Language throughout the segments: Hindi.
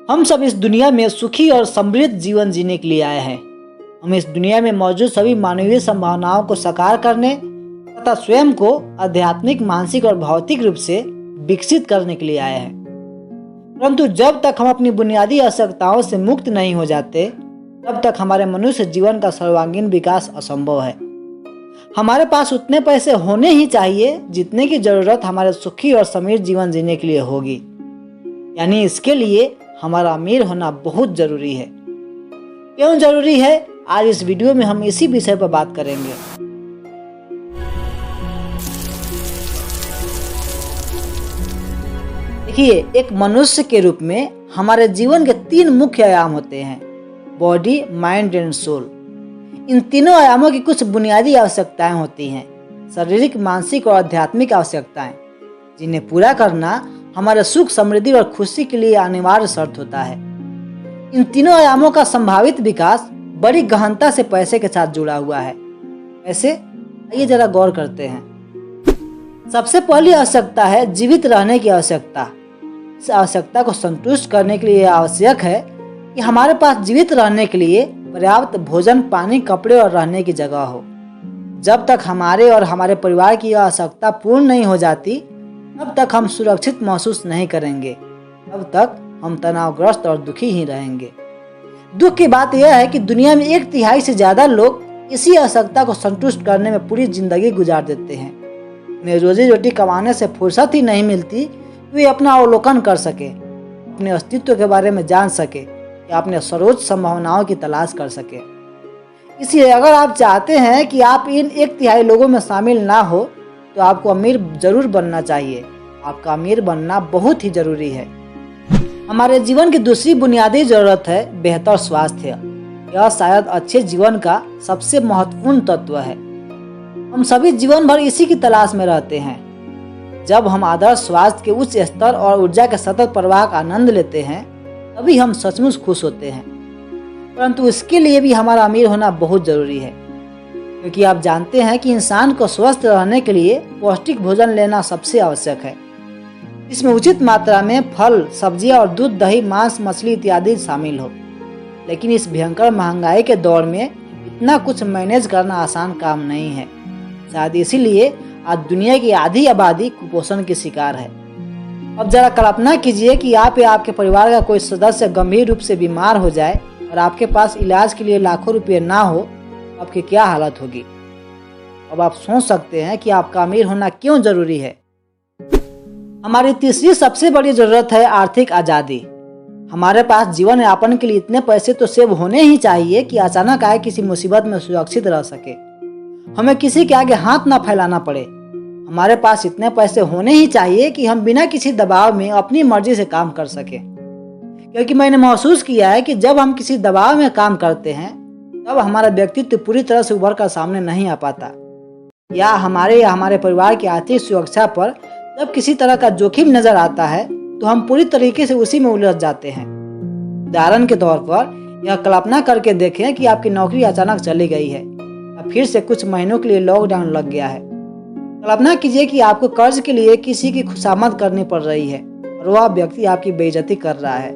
हम सब इस दुनिया में सुखी और समृद्ध जीवन जीने के लिए आए हैं। हम इस दुनिया में मौजूद सभी मानवीय संभावनाओं को साकार करने तथा स्वयं को आध्यात्मिक, मानसिक और भौतिक रूप से विकसित करने के लिए आए हैं। परंतु जब तक हम अपनी बुनियादी आवश्यकताओं से मुक्त नहीं हो जाते, तब तक हमारे मनुष्य जीवन का सर्वांगीण विकास असंभव है। हमारे पास उतने पैसे होने ही चाहिए जितने की जरूरत हमारे सुखी और समृद्ध जीवन जीने के लिए होगी। यानी इसके लिए हमारा अमीर होना बहुत जरूरी है। क्यों जरूरी है, आज इस वीडियो में हम इसी विषय पर बात करेंगे। देखिए, एक मनुष्य के रूप में हमारे जीवन के 3 मुख्य आयाम होते हैं: बॉडी, माइंड एंड सोल। इन तीनों आयामों की कुछ बुनियादी आवश्यकताएं होती हैं, शारीरिक, मानसिक और आध्यात्मिक आवश्यकताएं, जिन्हें पूरा करना हमारे सुख, समृद्धि और खुशी के लिए अनिवार्य शर्त होता है। इन तीनों आयामों का संभावित विकास बड़ी गहनता से पैसे के साथ जुड़ा हुआ है। ऐसे आइए जरा गौर करते हैं। सबसे पहली आवश्यकता है जीवित रहने की आवश्यकता। इस आवश्यकता को संतुष्ट करने के लिए आवश्यक है कि हमारे पास जीवित रहने के लिए पर्याप्त भोजन, पानी, कपड़े और रहने की जगह हो। जब तक हमारे और हमारे परिवार की आवश्यकता पूर्ण नहीं हो जाती, तब तक हम सुरक्षित महसूस नहीं करेंगे। तब तक हम तनावग्रस्त और दुखी ही रहेंगे। दुख की बात यह है कि दुनिया में 1/3 से ज्यादा लोग इसी आवश्यकता को संतुष्ट करने में पूरी जिंदगी गुजार देते हैं। उन्हें रोजी रोटी कमाने से फुर्सत ही नहीं मिलती कि वे अपना अवलोकन कर सके, अपने अस्तित्व के बारे में जान सके या अपने सर्वोच्च संभावनाओं की तलाश कर सके। इसलिए अगर आप चाहते हैं कि आप इन 1/3 लोगों में शामिल ना हो, तो आपको अमीर जरूर बनना चाहिए। आपका अमीर बनना बहुत ही जरूरी है। हमारे जीवन की दूसरी बुनियादी जरूरत है बेहतर स्वास्थ्य। यह शायद अच्छे जीवन का सबसे महत्वपूर्ण तत्व है। हम सभी जीवन भर इसी की तलाश में रहते हैं। जब हम आदर्श स्वास्थ्य के उच्च स्तर और ऊर्जा के सतत प्रवाह का आनंद लेते हैं, तभी हम सचमुच खुश होते हैं। परंतु इसके लिए भी हमारा अमीर होना बहुत जरूरी है, क्योंकि आप जानते हैं कि इंसान को स्वस्थ रहने के लिए पौष्टिक भोजन लेना सबसे आवश्यक है। इसमें उचित मात्रा में फल, सब्जियां और दूध, दही, मांस, मछली इत्यादि शामिल हो। लेकिन इस भयंकर महंगाई के दौर में इतना कुछ मैनेज करना आसान काम नहीं है। शायद इसीलिए आज दुनिया की आधी आबादी कुपोषण की शिकार है। अब जरा कल्पना कीजिए कि आप या आपके परिवार का कोई सदस्य गंभीर रूप से बीमार हो जाए और आपके पास इलाज के लिए लाखों रुपये ना हो, आपकी क्या हालत होगी। अब आप सोच सकते हैं कि आपका अमीर होना क्यों जरूरी है। हमारी तीसरी सबसे बड़ी जरूरत है आर्थिक आजादी। हमारे पास जीवन यापन के लिए इतने पैसे तो सेव होने ही चाहिए कि अचानक आए किसी मुसीबत में सुरक्षित रह सके, हमें किसी के आगे हाथ ना फैलाना पड़े। हमारे पास इतने पैसे होने ही चाहिए कि हम बिना किसी दबाव में अपनी मर्जी से काम कर सके। क्योंकि मैंने महसूस किया है कि जब हम किसी दबाव में काम करते हैं, तब हमारा व्यक्तित्व पूरी तरह से उभर कर सामने नहीं आ पाता, या हमारे परिवार की आर्थिक सुरक्षा पर जब किसी तरह का जोखिम नजर आता है, तो हम पूरी तरीके से उसी में उलझ जाते हैं। उदाहरण के तौर पर यह कल्पना करके देखें कि आपकी नौकरी अचानक चली गई है या फिर से कुछ महीनों के लिए लॉकडाउन लग गया है। कल्पना कीजिए कि आपको कर्ज के लिए किसी की खुशामद करनी पड़ रही है और वह व्यक्ति आपकी बेइज्जती कर रहा है।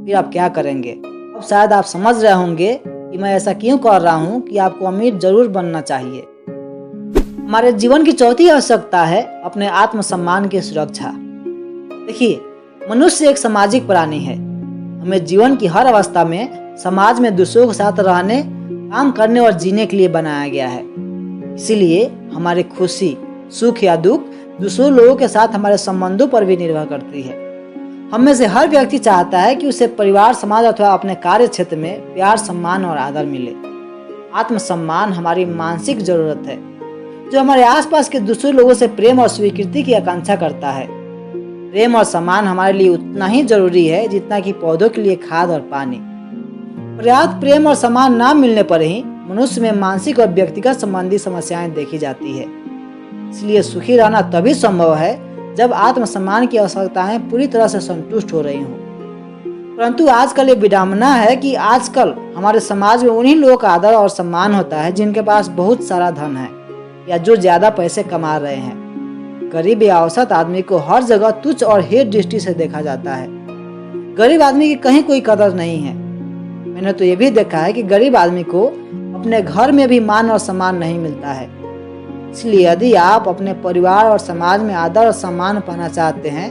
फिर आप क्या करेंगे। अब शायद आप समझ रहे होंगे कि मैं ऐसा क्यों कर रहा हूँ कि आपको अमीर जरूर बनना चाहिए। हमारे जीवन की चौथी आवश्यकता है अपने आत्मसम्मान की सुरक्षा। देखिए, मनुष्य एक सामाजिक प्राणी है। हमें जीवन की हर अवस्था में समाज में दूसरों के साथ रहने, काम करने और जीने के लिए बनाया गया है। इसीलिए हमारी खुशी, सुख या दुख दूसरों लोगों के साथ हमारे संबंधों पर भी निर्भर करती है। हम में से हर व्यक्ति चाहता है कि उसे परिवार, समाज अथवा अपने कार्य क्षेत्र में प्यार, सम्मान और आदर मिले। आत्मसम्मान हमारी मानसिक जरूरत है, जो हमारे आसपास के दूसरे लोगों से प्रेम और स्वीकृति की आकांक्षा करता है। प्रेम और सम्मान हमारे लिए उतना ही जरूरी है जितना कि पौधों के लिए खाद और पानी। पर्याप्त प्रेम और सम्मान न मिलने पर ही मनुष्य में मानसिक और व्यक्तिगत संबंधी समस्याएं देखी जाती है। इसलिए सुखी रहना तभी संभव है जब आत्मसम्मान की आवश्यकताएं पूरी तरह से संतुष्ट हो रही हों। परंतु आजकल ये विडंबना है कि आजकल हमारे समाज में उन्हीं लोगों का आदर और सम्मान होता है जिनके पास बहुत सारा धन है या जो ज्यादा पैसे कमा रहे हैं। गरीब या औसत आदमी को हर जगह तुच्छ और हेय दृष्टि से देखा जाता है। गरीब आदमी की कहीं कोई कदर नहीं है। मैंने तो ये भी देखा है कि गरीब आदमी को अपने घर में भी मान और सम्मान नहीं मिलता है। इसलिए यदि आप अपने परिवार और समाज में आदर और सम्मान पाना चाहते हैं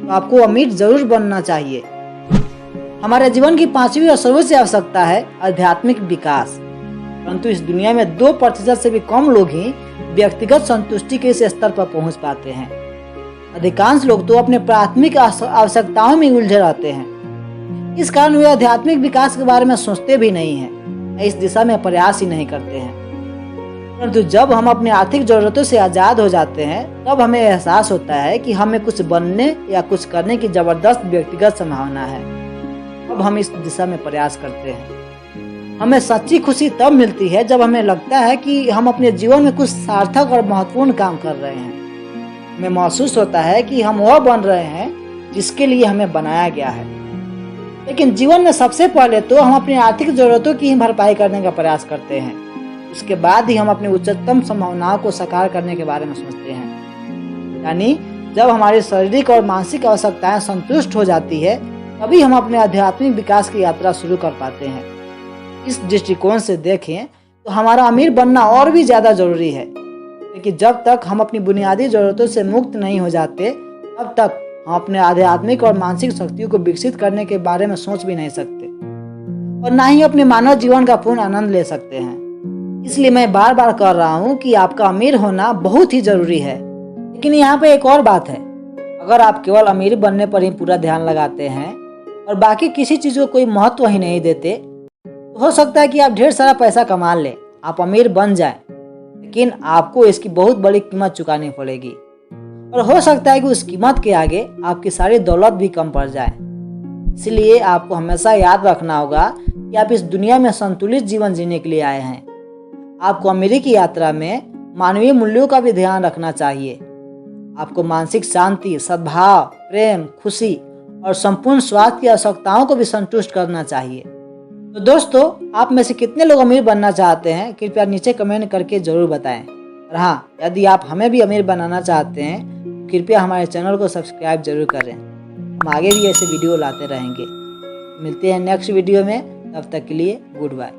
तो आपको अमीर जरूर बनना चाहिए। हमारे जीवन की 5वीं और सर्वोच्च आवश्यकता है आध्यात्मिक विकास। परंतु इस दुनिया में 2% से भी कम लोग ही व्यक्तिगत संतुष्टि के इस स्तर पर पहुंच पाते हैं। अधिकांश लोग तो अपने प्राथमिक आवश्यकताओं में उलझे रहते हैं। इस कारण वे आध्यात्मिक विकास के बारे में सोचते भी नहीं हैं, इस दिशा में प्रयास ही नहीं करते हैं। परंतु जब हम अपनी आर्थिक जरूरतों से आजाद हो जाते हैं तब हमें एहसास होता है कि हमें कुछ बनने या कुछ करने की जबरदस्त व्यक्तिगत संभावना है। अब हम इस दिशा में प्रयास करते हैं। हमें सच्ची खुशी तब मिलती है जब हमें लगता है कि हम अपने जीवन में कुछ सार्थक और महत्वपूर्ण काम कर रहे हैं। हमें महसूस होता है कि हम वह बन रहे हैं जिसके लिए हमें बनाया गया है। लेकिन जीवन में सबसे पहले तो हम अपनी आर्थिक जरूरतों की ही भरपाई करने का प्रयास करते हैं। उसके बाद ही हम अपनी उच्चतम संभावनाओं को साकार करने के बारे में सोचते हैं। यानी जब हमारी शारीरिक और मानसिक आवश्यकताएं संतुष्ट हो जाती है तभी हम अपने आध्यात्मिक विकास की यात्रा शुरू कर पाते हैं। इस दृष्टिकोण से देखें तो हमारा अमीर बनना और भी ज्यादा जरूरी है, क्योंकि जब तक हम अपनी बुनियादी जरूरतों से मुक्त नहीं हो जाते तब तक हम अपने आध्यात्मिक और मानसिक शक्तियों को विकसित करने के बारे में सोच भी नहीं सकते और ना ही अपने मानव जीवन का पूर्ण आनंद ले सकते हैं। इसलिए मैं बार बार कह रहा हूँ कि आपका अमीर होना बहुत ही जरूरी है। लेकिन यहाँ पे एक और बात है, अगर आप केवल अमीर बनने पर ही पूरा ध्यान लगाते हैं और बाकी किसी चीज को कोई महत्व ही नहीं देते तो हो सकता है कि आप ढेर सारा पैसा कमा लें, आप अमीर बन जाएं, लेकिन आपको इसकी बहुत बड़ी कीमत चुकानी पड़ेगी और हो सकता है कि उस कीमत के आगे आपकी सारी दौलत भी कम पड़ जाए। इसलिए आपको हमेशा याद रखना होगा कि आप इस दुनिया में संतुलित जीवन जीने के लिए आए हैं। आपको अमीरी की यात्रा में मानवीय मूल्यों का भी ध्यान रखना चाहिए। आपको मानसिक शांति, सद्भाव, प्रेम, खुशी और संपूर्ण स्वास्थ्य की आवश्यकताओं को भी संतुष्ट करना चाहिए। तो दोस्तों, आप में से कितने लोग अमीर बनना चाहते हैं कृपया नीचे कमेंट करके जरूर बताएं। और हाँ, यदि आप हमें भी अमीर बनाना चाहते हैं तो कृपया हमारे चैनल को सब्सक्राइब जरूर करें। हम आगे भी ऐसे वीडियो लाते रहेंगे। मिलते हैं नेक्स्ट वीडियो में, तब तक के लिए गुड बाय।